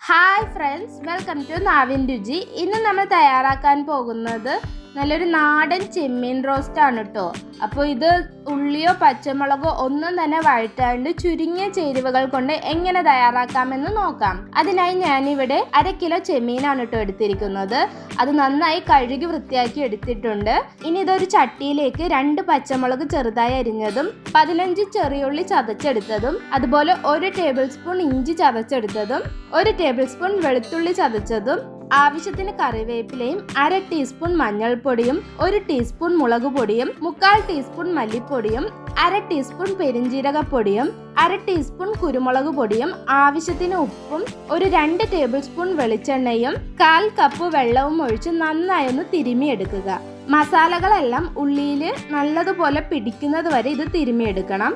Hi friends, welcome to നാവിൻ രുചി. ഇന്ന് നമ്മൾ തയ്യാറാക്കാൻ പോകുന്നത് നല്ലൊരു നാടൻ ചെമ്മീൻ റോസ്റ്റ് ആണ് കേട്ടോ. അപ്പോൾ ഇത് ഉള്ളിയോ പച്ചമുളകോ ഒന്നും തന്നെ വഴറ്റാണ്ട് ചുരുങ്ങിയ ചേരുവകൾ കൊണ്ട് എങ്ങനെ തയ്യാറാക്കാമെന്ന് നോക്കാം. അതിനായി ഞാനിവിടെ 1/2 കിലോ ചെമ്മീനാണ് കേട്ടോ എടുത്തിരിക്കുന്നത്. അത് നന്നായി കഴുകി വൃത്തിയാക്കി എടുത്തിട്ടുണ്ട്. ഇനി ഇതൊരു ചട്ടിയിലേക്ക് 2 പച്ചമുളക് ചെറുതായി അരിഞ്ഞതും 15 ചെറിയുള്ളി ചതച്ചെടുത്തതും അതുപോലെ 1 ടേബിൾ സ്പൂൺ ഇഞ്ചി ചതച്ചെടുത്തതും 1 ടേബിൾ സ്പൂൺ വെളുത്തുള്ളി ചതച്ചതും ആവശ്യത്തിന് കറിവേപ്പിലയും 1/2 ടീസ്പൂൺ മഞ്ഞൾപ്പൊടിയും 1 ടീസ്പൂൺ മുളക് പൊടിയും 1/4 ടീസ്പൂൺ മല്ലിപ്പൊടിയും 1/2 ടീസ്പൂൺ പെരിഞ്ജീരകപ്പൊടിയും 1/2 ടീസ്പൂൺ കുരുമുളക് പൊടിയും ആവശ്യത്തിന് ഉപ്പും 2 ടേബിൾ സ്പൂൺ വെളിച്ചെണ്ണയും 1/4 കപ്പ് വെള്ളവും ഒഴിച്ച് നന്നായി ഒന്ന് തിരുമിയെടുക്കുക. മസാലകളെല്ലാം ഉള്ളിയിൽ നല്ലതുപോലെ പിടിക്കുന്നത് വരെ ഇത് തിരുമിയെടുക്കണം.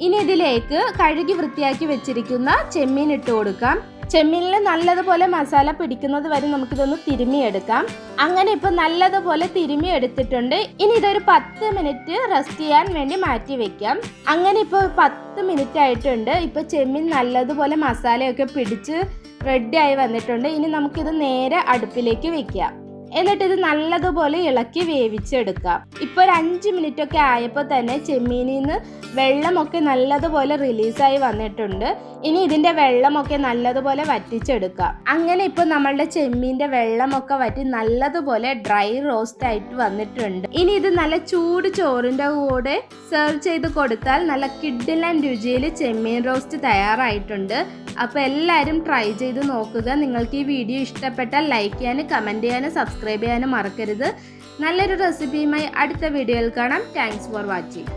ഇനി ഇതിലേക്ക് കഴുകി വൃത്തിയാക്കി വെച്ചിരിക്കുന്ന ചെമ്മീൻ ഇട്ട് കൊടുക്കാം. ചെമ്മീനിൽ നല്ലതുപോലെ മസാല പിടിക്കുന്നത് വരെ നമുക്കിതൊന്ന് തിരുമിയെടുക്കാം. അങ്ങനെ ഇപ്പോൾ നല്ലതുപോലെ തിരുമി എടുത്തിട്ടുണ്ട്. ഇനി ഇതൊരു 10 മിനിറ്റ് റെസ്റ്റ് ചെയ്യാൻ വേണ്ടി മാറ്റി വെക്കാം. അങ്ങനെ ഇപ്പോൾ 10 മിനിറ്റ് ആയിട്ടുണ്ട്. ഇപ്പോൾ ചെമ്മീൻ നല്ലതുപോലെ മസാലയൊക്കെ പിടിച്ച് റെഡിയായി വന്നിട്ടുണ്ട്. ഇനി നമുക്കിത് നേരെ അടുപ്പിലേക്ക് വെക്കാം. എന്നിട്ട് ഇത് നല്ലതുപോലെ ഇളക്കി വേവിച്ചെടുക്കാം. ഇപ്പോൾ ഒരു 5 മിനിറ്റ് ഒക്കെ ആയപ്പോൾ തന്നെ ചെമ്മീനിൽ നിന്ന് വെള്ളമൊക്കെ നല്ലതുപോലെ റിലീസായി വന്നിട്ടുണ്ട്. ഇനി ഇതിൻ്റെ വെള്ളമൊക്കെ നല്ലതുപോലെ വറ്റിച്ചെടുക്കാം. അങ്ങനെ ഇപ്പോൾ നമ്മളുടെ ചെമ്മീൻ്റെ വെള്ളമൊക്കെ വറ്റി നല്ലതുപോലെ ഡ്രൈ റോസ്റ്റ് ആയിട്ട് വന്നിട്ടുണ്ട്. ഇനി ഇത് നല്ല ചൂട് ചോറിൻ്റെ കൂടെ സെർവ് ചെയ്ത് കൊടുത്താൽ നല്ല കിഡിലൻ രുചിയിൽ ചെമ്മീൻ റോസ്റ്റ് തയ്യാറായിട്ടുണ്ട്. അപ്പോൾ എല്ലാവരും ട്രൈ ചെയ്ത് നോക്കുക. നിങ്ങൾക്ക് ഈ വീഡിയോ ഇഷ്ടപ്പെട്ടാൽ ലൈക്ക് ചെയ്യാനും കമൻറ്റ് ചെയ്യാനും സബ്സ്ക്രൈബ് ചെയ്യാനും മറക്കരുത്. നല്ലൊരു റെസിപ്പിയുമായി അടുത്ത വീഡിയോയിൽ കാണാം. Thanks for watching.